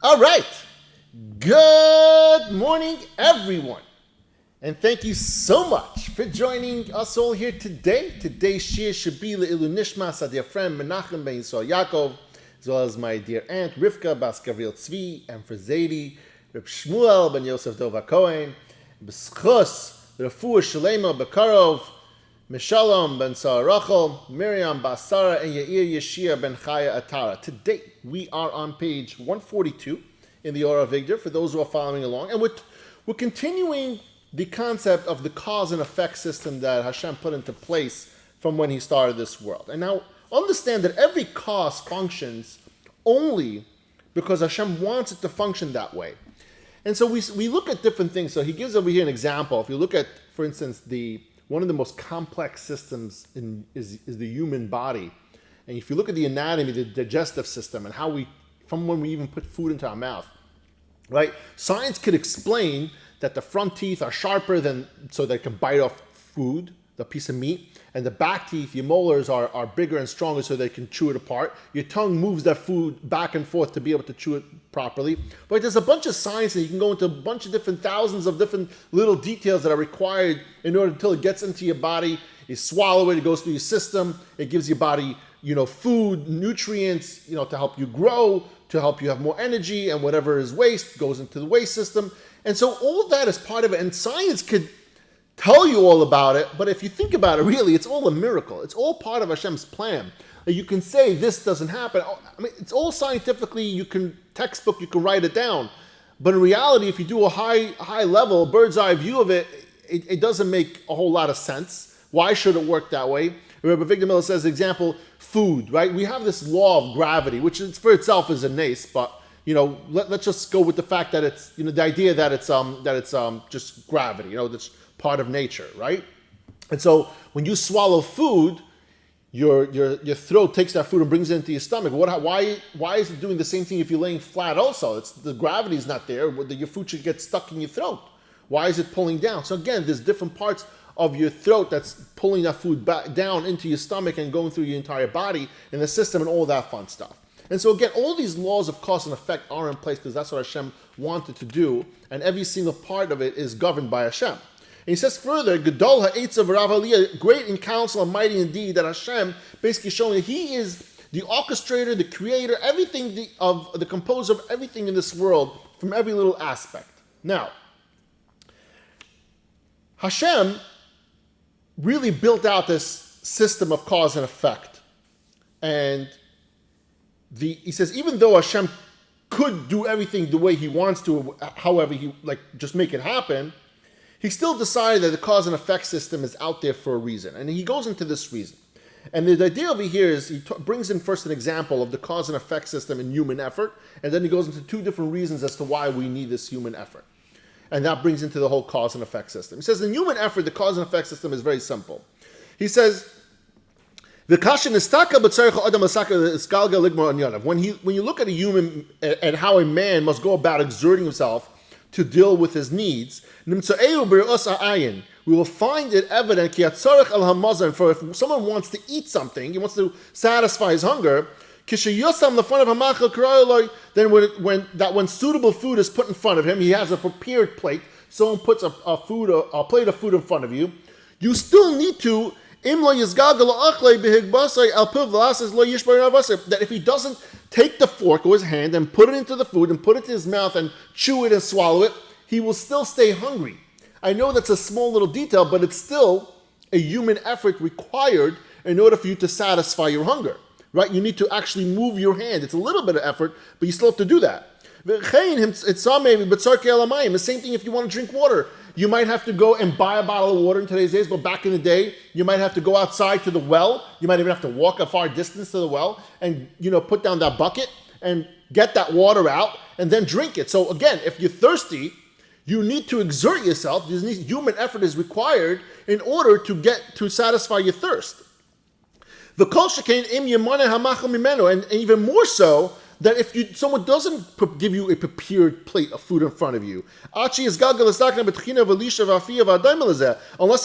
All right. Good morning, everyone. And thank you so much for joining us all here today. Today's Shaar Shabila Ilu Nishmas, our dear friend Menachem ben Yisrael Yaakov, as well as my dear aunt Rivka Bas Gabriel Tzvi, and for Zaidi, Reb Shmuel ben Yosef Dova Cohen, B'schus, Refuah Shalema Bekarov, Mishalom ben Sarah Rachel, Miriam Bas Sarah, and Yair Yeshia ben Chaya Atara. Today, we are on page 142 in the Orah Vigdor, for those who are following along. And we're continuing the concept of the cause and effect system that Hashem put into place from when he started this world. And now, understand that every cause functions only because Hashem wants it to function that way. And so we look at different things. So he gives over here an example. If you look at, for instance, one of the most complex systems is the human body. And if you look at the anatomy, the digestive system, and how from when we even put food into our mouth, right? Science could explain that the front teeth are sharper so they can bite off food, the piece of meat, and the back teeth, your molars, are bigger and stronger so they can chew it apart. Your tongue moves that food back and forth to be able to chew it properly. But there's a bunch of science, and you can go into a bunch of thousands of different little details that are required in order until it gets into your body. You swallow it, it goes through your system, it gives your body, food, nutrients, to help you grow, to help you have more energy, and whatever is waste goes into the waste system. And so all of that is part of it, and science could tell you all about it, but if you think about it, really, it's all a miracle. It's all part of Hashem's plan. You can say this doesn't happen. I mean, it's all scientifically, you can write it down. But in reality, if you do a high level, bird's eye view of it, it doesn't make a whole lot of sense. Why should it work that way? Rabbi Victor Miller says, example, food, right? We have this law of gravity, which for itself is a nace, but let's just go with the fact that it's, the idea that it's just gravity, that's part of nature, right? And so when you swallow food, your throat takes that food and brings it into your stomach. Why is it doing the same thing if you're laying flat also? The gravity's not there. Your food should get stuck in your throat. Why is it pulling down? So again, there's different parts of your throat that's pulling that food back down into your stomach and going through your entire body and the system and all that fun stuff. And so again, all these laws of cause and effect are in place because that's what Hashem wanted to do, and every single part of it is governed by Hashem. And he says further, Gadol ha'etzav v'rav aliyah, great in counsel and mighty indeed, that Hashem basically showing that he is the orchestrator, the creator, everything, the composer of everything in this world from every little aspect. Now, Hashem really built out this system of cause and effect. And he says, even though Hashem could do everything the way he wants to, however he just make it happen, he still decided that the cause and effect system is out there for a reason. And he goes into this reason. And the idea over here is he brings in first an example of the cause and effect system in human effort, and then he goes into two different reasons as to why we need this human effort. And that brings into the whole cause and effect system. He says in human effort, the cause and effect system is very simple. He says, when you look at a human and how a man must go about exerting himself to deal with his needs, we will find it evident for if someone wants to eat something, he wants to satisfy his hunger, then when suitable food is put in front of him, he has a prepared plate, someone puts a plate of food in front of you, you still need to, that if he doesn't take the fork or his hand and put it into the food and put it to his mouth and chew it and swallow it, he will still stay hungry. I know that's a small little detail, but it's still a human effort required in order for you to satisfy your hunger. Right? You need to actually move your hand. It's a little bit of effort, but you still have to do that. The same thing if you want to drink water. You might have to go and buy a bottle of water in today's days, but back in the day, you might have to go outside to the well. You might even have to walk a far distance to the well and, put down that bucket and get that water out and then drink it. So again, if you're thirsty, you need to exert yourself. Human effort is required in order to satisfy your thirst. And even more so, that if someone doesn't give you a prepared plate of food in front of you, unless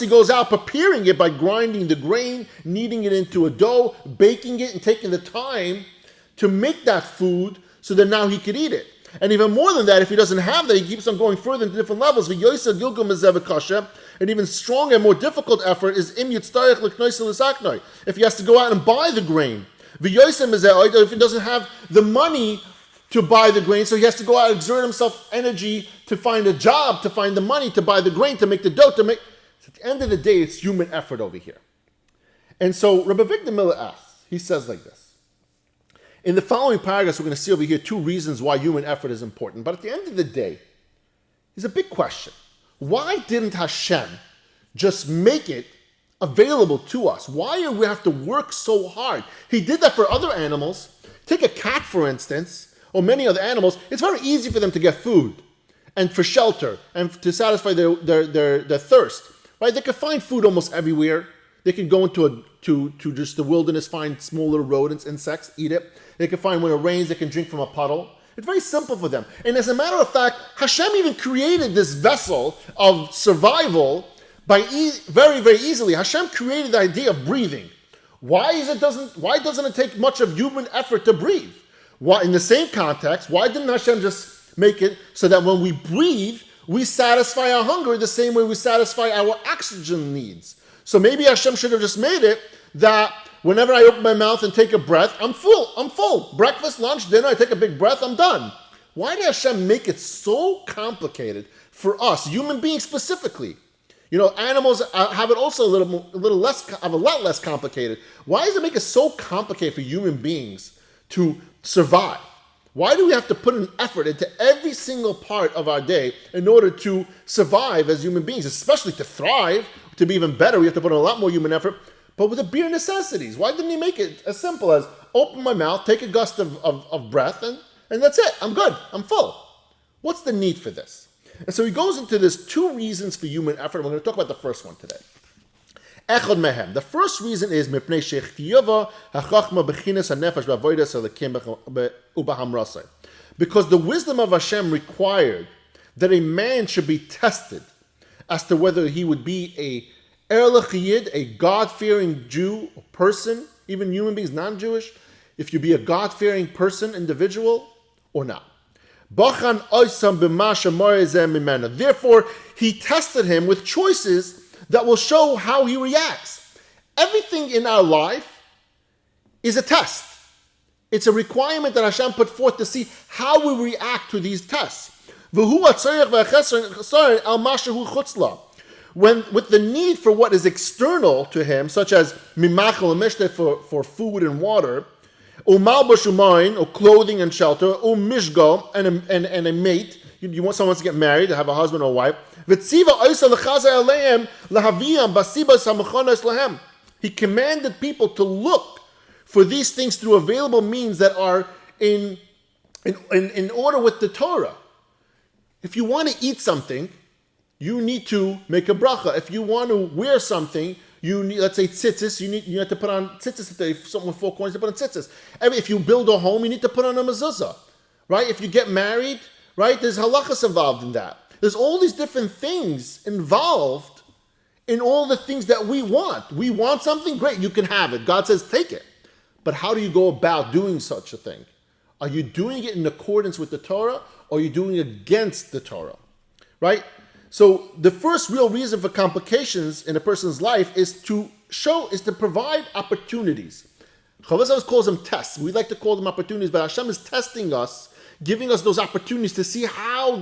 he goes out preparing it by grinding the grain, kneading it into a dough, baking it, and taking the time to make that food so that now he could eat it. And even more than that, if he doesn't have that, he keeps on going further into different levels. And even stronger and more difficult effort is if he has to go out and buy the grain. If he doesn't have the money to buy the grain, so he has to go out and exert himself energy to find a job, to find the money, to buy the grain, to make the dough, So at the end of the day, it's human effort over here. And so Rabbi Victor Miller asks, he says like this. In the following paragraphs, we're going to see over here 2 reasons why human effort is important. But at the end of the day, there's a big question. Why didn't Hashem just make it available to us? Why do we have to work so hard? He did that for other animals. Take a cat, for instance, or many other animals. It's very easy for them to get food and for shelter and to satisfy their thirst. Right? They can find food almost everywhere. They can go into to just the wilderness, find small little rodents, insects, eat it. They can find when it rains, they can drink from a puddle. It's very simple for them. And as a matter of fact, Hashem even created this vessel of survival by very, very easily. Hashem created the idea of breathing. Why doesn't it take much of human effort to breathe? Why, in the same context, why didn't Hashem just make it so that when we breathe, we satisfy our hunger the same way we satisfy our oxygen needs? So maybe Hashem should have just made it that whenever I open my mouth and take a breath, I'm full. Breakfast, lunch, dinner, I take a big breath, I'm done. Why did Hashem make it so complicated for us, human beings specifically? Animals have it also a lot less complicated. Why does it make it so complicated for human beings to survive? Why do we have to put an effort into every single part of our day in order to survive as human beings, especially to thrive, to be even better? We have to put in a lot more human effort. But with the bare necessities, why didn't he make it as simple as open my mouth, take a gust of breath, and that's it. I'm good. I'm full. What's the need for this? And so he goes into this 2 reasons for human effort. We're going to talk about the first one today. Echad mehem. The first reason is because the wisdom of Hashem required that a man should be tested as to whether he would be a God-fearing Jew, person, even human beings, non-Jewish, if you be a God-fearing person, individual, or not. Therefore, he tested him with choices that will show how he reacts. Everything in our life is a test. It's a requirement that Hashem put forth to see how we react to these tests. When with the need for what is external to him, such as mimachal mishte for food and water, or malbush umain, or clothing and shelter, or mishgo and a mate. You want someone to get married, to have a husband or wife. He commanded people to look for these things through available means that are in order with the Torah. If you want to eat something, you need to make a bracha. If you want to wear something, you need, let's say tzitzis, you have to put on tzitzis. If someone with 4 corners, you put on tzitzis. If you build a home, you need to put on a mezuzah, right? If you get married, right, there's halachas involved in that. There's all these different things involved in all the things that we want. We want something, great, you can have it. God says, take it. But how do you go about doing such a thing? Are you doing it in accordance with the Torah, or are you doing it against the Torah, right? So the first real reason for complications in a person's life is to provide opportunities. Chavaz calls them tests. We like to call them opportunities, but Hashem is testing us, giving us those opportunities to see how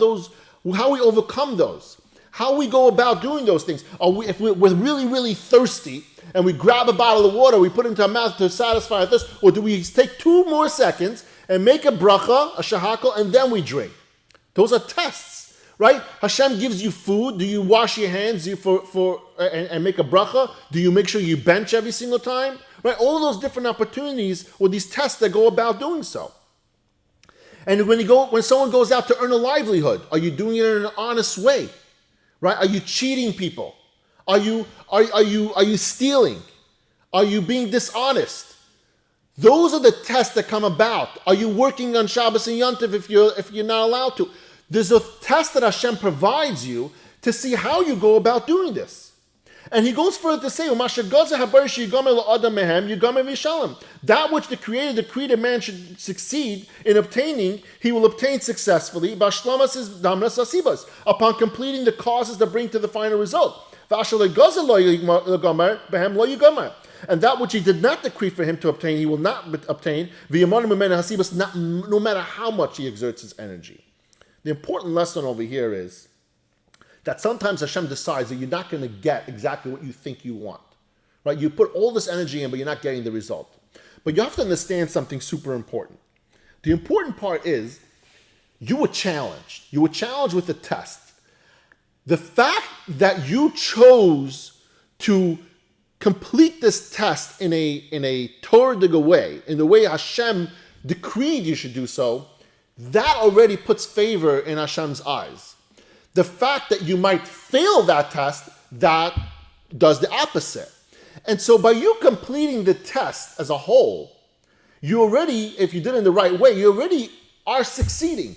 we overcome those, how we go about doing those things. If we're really, really thirsty and we grab a bottle of water, we put it into our mouth to satisfy our thirst, or do we take 2 more seconds and make a bracha, a shahakal, and then we drink? Those are tests. Right? Hashem gives you food. Do you wash your hands and make a bracha? Do you make sure you bench every single time? Right? All those different opportunities or these tests that go about doing so. And when someone goes out to earn a livelihood, are you doing it in an honest way? Right? Are you cheating people? Are you stealing? Are you being dishonest? Those are the tests that come about. Are you working on Shabbos and Yom Tov if you're not allowed to? There's a test that Hashem provides you to see how you go about doing this. And he goes further to say, that which the Creator decreed a man should succeed in obtaining, he will obtain successfully upon completing the causes that bring to the final result. And that which he did not decree for him to obtain, he will not obtain, no matter how much he exerts his energy. The important lesson over here is that sometimes Hashem decides that you're not going to get exactly what you think you want. Right? You put all this energy in, but you're not getting the result. But you have to understand something super important. The important part is you were challenged. You were challenged with a test. The fact that you chose to complete this test in a Torah way, in the way Hashem decreed you should do so, that already puts favor in Hashem's eyes. The fact that you might fail that test, that does the opposite. And so by you completing the test as a whole, you already, if you did it in the right way, you already are succeeding.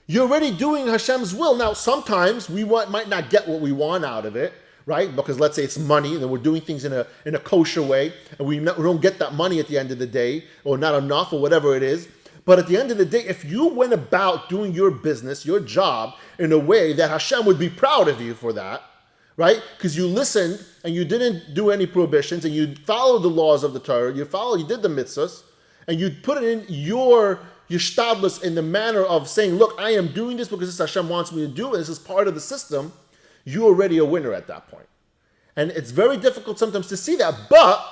You're already doing Hashem's will. Now, sometimes we might not get what we want out of it, right? Because let's say it's money, and we're doing things in a kosher way, and we don't get that money at the end of the day, or not enough, or whatever it is. But at the end of the day, if you went about doing your business, your job, in a way that Hashem would be proud of you for that, right? Because you listened and you didn't do any prohibitions and you followed the laws of the Torah, you did the mitzvahs, and you put it in your shtadlus in the manner of saying, look, I am doing this because this Hashem wants me to do, and this is part of the system, you're already a winner at that point. And it's very difficult sometimes to see that, but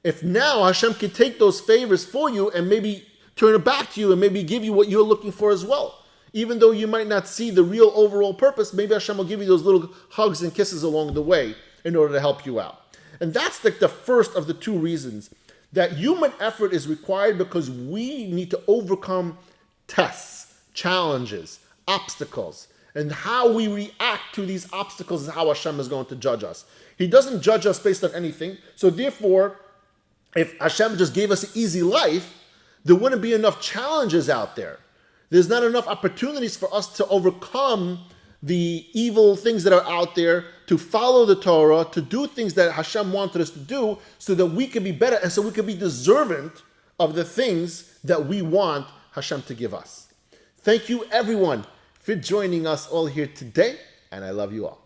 if now Hashem can take those favors for you and maybe turn it back to you and maybe give you what you're looking for as well. Even though you might not see the real overall purpose, maybe Hashem will give you those little hugs and kisses along the way in order to help you out. And that's like the first of the two reasons that human effort is required, because we need to overcome tests, challenges, obstacles. And how we react to these obstacles is how Hashem is going to judge us. He doesn't judge us based on anything. So therefore, if Hashem just gave us an easy life, there wouldn't be enough challenges out there. There's not enough opportunities for us to overcome the evil things that are out there, to follow the Torah, to do things that Hashem wanted us to do so that we can be better and so we can be deserving of the things that we want Hashem to give us. Thank you, everyone, for joining us all here today, and I love you all.